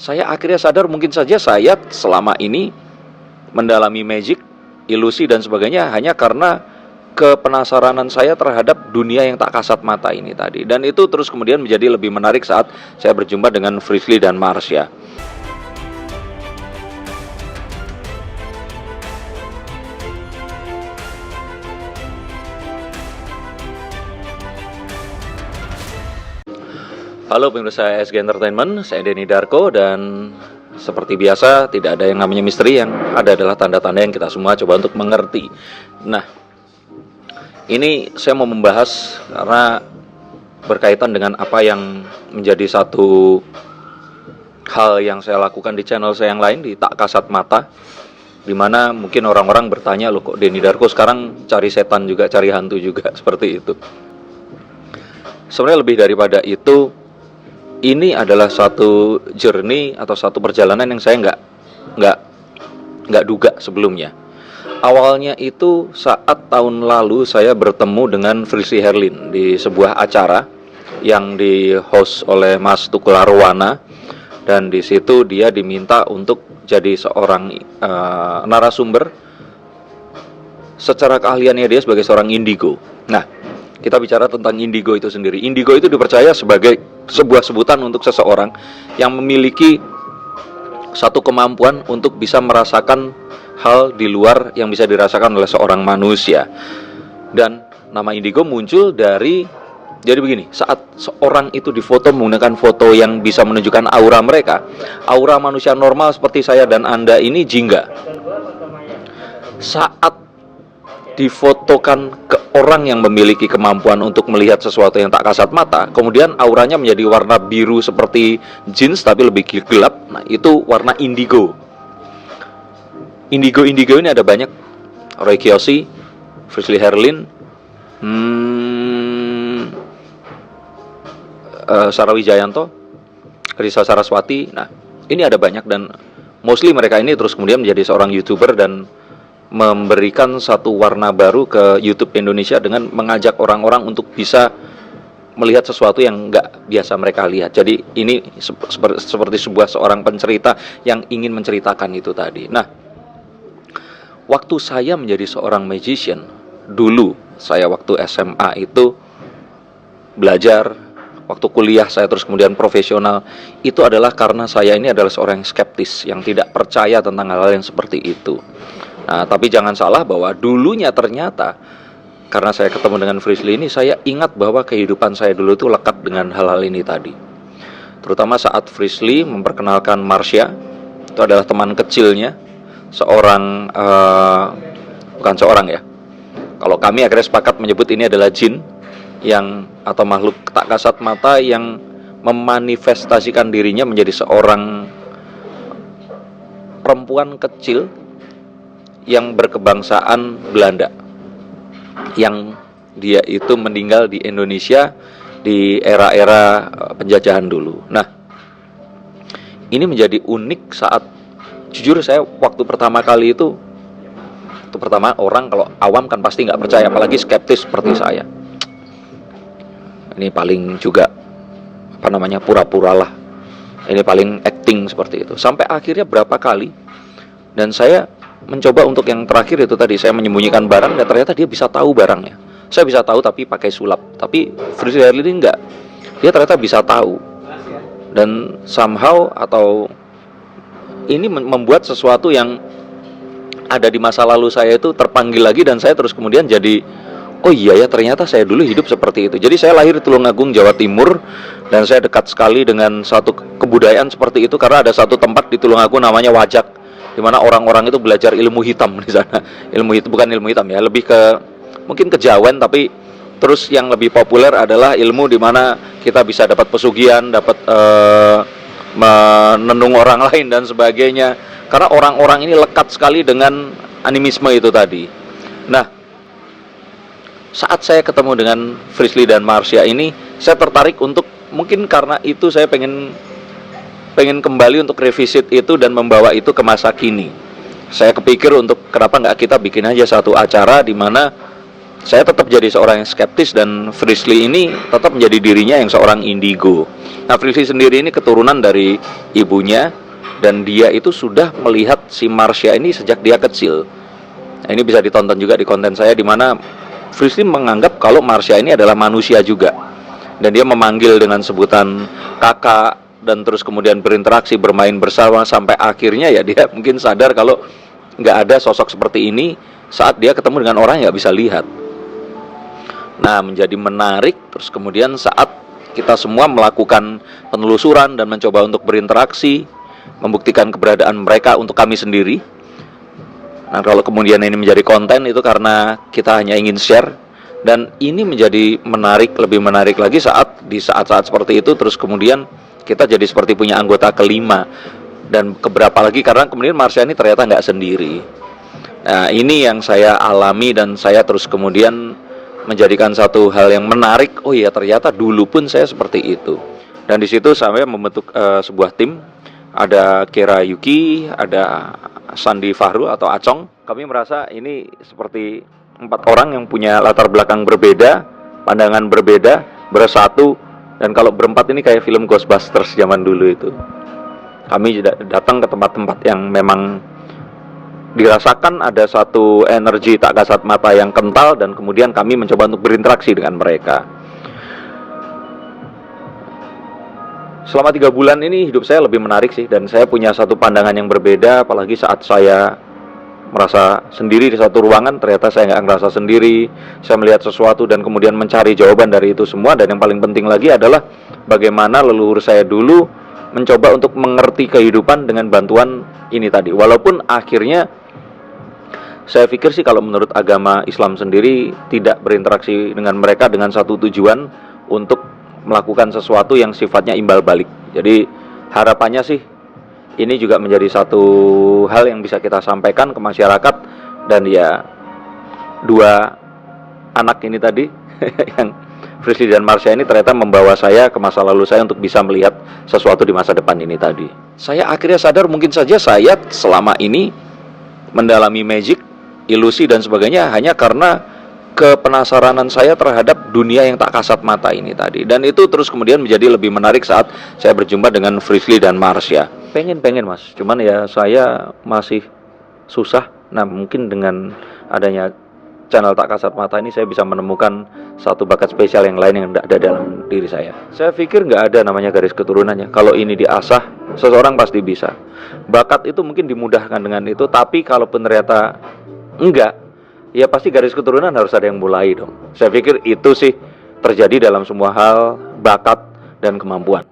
saya akhirnya sadar mungkin saja saya selama ini mendalami magic, ilusi dan sebagainya hanya karena kepenasaranan saya terhadap dunia yang tak kasat mata ini tadi. Dan itu terus kemudian menjadi lebih menarik saat saya berjumpa dengan Frisly dan Marsha. Halo pemirsa SG Entertainment, saya Denny Darko, dan seperti biasa tidak ada yang namanya misteri, yang ada adalah tanda-tanda yang kita semua coba untuk mengerti. Nah, ini saya mau membahas karena berkaitan dengan apa yang menjadi satu hal yang saya lakukan di channel saya yang lain, di Tak Kasat Mata, dimana mungkin orang-orang bertanya, loh kok Denny Darko sekarang cari setan juga, cari hantu juga, seperti itu. Sebenarnya lebih daripada itu, ini adalah satu journey atau satu perjalanan yang saya nggak duga sebelumnya. Awalnya itu saat tahun lalu saya bertemu dengan Frisly Herlin di sebuah acara yang di-host oleh Mas Tukul Arwana, dan di situ dia diminta untuk jadi seorang narasumber secara keahliannya dia sebagai seorang indigo. Nah, kita bicara tentang indigo itu sendiri. Indigo itu dipercaya sebagai sebuah sebutan untuk seseorang yang memiliki satu kemampuan untuk bisa merasakan hal di luar yang bisa dirasakan oleh seorang manusia. Dan nama indigo muncul dari, jadi begini, saat seorang itu difoto menggunakan foto yang bisa menunjukkan aura mereka, aura manusia normal seperti saya dan Anda ini jingga. Saat difotokan ke orang yang memiliki kemampuan untuk melihat sesuatu yang tak kasat mata, kemudian auranya menjadi warna biru seperti jeans tapi lebih gelap. Nah, itu warna indigo. Indigo ini ada banyak. Roy Kiyoshi, Frisly Herlin, Sarah Wijayanto, Risa Saraswati. Nah, ini ada banyak, dan mostly mereka ini terus kemudian menjadi seorang YouTuber dan memberikan satu warna baru ke YouTube Indonesia dengan mengajak orang-orang untuk bisa melihat sesuatu yang nggak biasa mereka lihat. Jadi ini seperti sebuah seorang pencerita yang ingin menceritakan itu tadi. Nah, waktu saya menjadi seorang magician, dulu saya waktu SMA itu belajar, waktu kuliah saya terus kemudian profesional, itu adalah karena saya ini adalah seorang yang skeptis, yang tidak percaya tentang hal-hal yang seperti itu. Nah, tapi jangan salah bahwa dulunya ternyata karena saya ketemu dengan Frisly ini, saya ingat bahwa kehidupan saya dulu itu lekat dengan hal-hal ini tadi. Terutama saat Frisly memperkenalkan Marsha, itu adalah teman kecilnya, seorang bukan seorang ya. Kalau kami akhirnya sepakat menyebut ini adalah jin yang atau makhluk tak kasat mata yang memanifestasikan dirinya menjadi seorang perempuan kecil yang berkebangsaan Belanda, yang dia itu meninggal di Indonesia di era-era penjajahan dulu. Nah, ini menjadi unik saat, jujur saya waktu pertama kali itu pertama, orang kalau awam kan pasti nggak percaya, apalagi skeptis seperti saya. Ini paling juga pura-pura lah, ini paling acting seperti itu. Sampai akhirnya berapa kali, dan saya mencoba untuk yang terakhir itu tadi, saya menyembunyikan barang dan ternyata dia bisa tahu barangnya. Saya bisa tahu tapi pakai sulap, tapi Frisly Herlin ini enggak, dia ternyata bisa tahu. Dan somehow atau ini membuat sesuatu yang ada di masa lalu saya itu terpanggil lagi, dan saya terus kemudian jadi, oh iya ya, ternyata saya dulu hidup seperti itu. Jadi saya lahir di Tulungagung, Jawa Timur, dan saya dekat sekali dengan satu kebudayaan seperti itu karena ada satu tempat di Tulungagung namanya Wajak, di mana orang-orang itu belajar ilmu hitam di sana. Ilmu itu bukan ilmu hitam ya, lebih ke mungkin kejawen, tapi terus yang lebih populer adalah ilmu di mana kita bisa dapat pesugihan, dapat menenung orang lain dan sebagainya. Karena orang-orang ini lekat sekali dengan animisme itu tadi. Nah, saat saya ketemu dengan Frisly dan Marsha ini, saya tertarik untuk, mungkin karena itu saya pengen kembali untuk revisit itu dan membawa itu ke masa kini. Saya kepikir untuk kenapa nggak kita bikin aja satu acara di mana saya tetap jadi seorang yang skeptis, dan Frisly ini tetap menjadi dirinya yang seorang indigo. Nah, Frisly sendiri ini keturunan dari ibunya, dan dia itu sudah melihat si Marsha ini sejak dia kecil. Nah, ini bisa ditonton juga di konten saya, di mana Frisly menganggap kalau Marsha ini adalah manusia juga, dan dia memanggil dengan sebutan kakak, dan terus kemudian berinteraksi, bermain bersama, sampai akhirnya ya dia mungkin sadar kalau nggak ada sosok seperti ini saat dia ketemu dengan orang yang nggak bisa lihat. Nah, menjadi menarik terus kemudian saat kita semua melakukan penelusuran dan mencoba untuk berinteraksi, membuktikan keberadaan mereka untuk kami sendiri. Nah, kalau kemudian ini menjadi konten, itu karena kita hanya ingin share. Dan ini menjadi menarik, lebih menarik lagi saat di saat-saat seperti itu terus kemudian kita jadi seperti punya anggota kelima, dan keberapa lagi karena kemudian Marsha ini ternyata nggak sendiri. Nah, ini yang saya alami, dan saya terus kemudian menjadikan satu hal yang menarik. Oh iya, ternyata dulu pun saya seperti itu. Dan di situ saya membentuk sebuah tim. Ada Kera Yuki, ada Sandi Fahru atau Acong. Kami merasa ini seperti 4 orang yang punya latar belakang berbeda, pandangan berbeda, bersatu. Dan kalau berempat ini kayak film Ghostbusters zaman dulu itu. Kami datang ke tempat-tempat yang memang dirasakan ada satu energi tak kasat mata yang kental, dan kemudian kami mencoba untuk berinteraksi dengan mereka. Selama 3 bulan ini hidup saya lebih menarik sih, dan saya punya satu pandangan yang berbeda, apalagi saat saya merasa sendiri di satu ruangan. Ternyata saya nggak ngerasa sendiri, saya melihat sesuatu dan kemudian mencari jawaban dari itu semua. Dan yang paling penting lagi adalah bagaimana leluhur saya dulu mencoba untuk mengerti kehidupan dengan bantuan ini tadi. Walaupun akhirnya saya pikir sih kalau menurut agama Islam sendiri tidak berinteraksi dengan mereka dengan satu tujuan untuk melakukan sesuatu yang sifatnya imbal balik. Jadi harapannya sih ini juga menjadi satu hal yang bisa kita sampaikan ke masyarakat. Dan ya, 2 anak ini tadi yang Frisly dan Marsha ini ternyata membawa saya ke masa lalu saya untuk bisa melihat sesuatu di masa depan ini tadi. Saya akhirnya sadar mungkin saja saya selama ini mendalami magic, ilusi dan sebagainya hanya karena kepenasaranan saya terhadap dunia yang tak kasat mata ini tadi. Dan itu terus kemudian menjadi lebih menarik saat saya berjumpa dengan Frisly dan Marsha. Pengen mas, cuman ya saya masih susah. Nah, mungkin dengan adanya channel Tak Kasat Mata ini saya bisa menemukan satu bakat spesial yang lain yang tidak ada dalam diri saya. Saya pikir nggak ada namanya garis keturunannya. Kalau ini diasah, seseorang pasti bisa. Bakat itu mungkin dimudahkan dengan itu, tapi kalaupun ternyata enggak, ya pasti garis keturunan harus ada yang mulai dong. Saya pikir itu sih terjadi dalam semua hal, bakat dan kemampuan.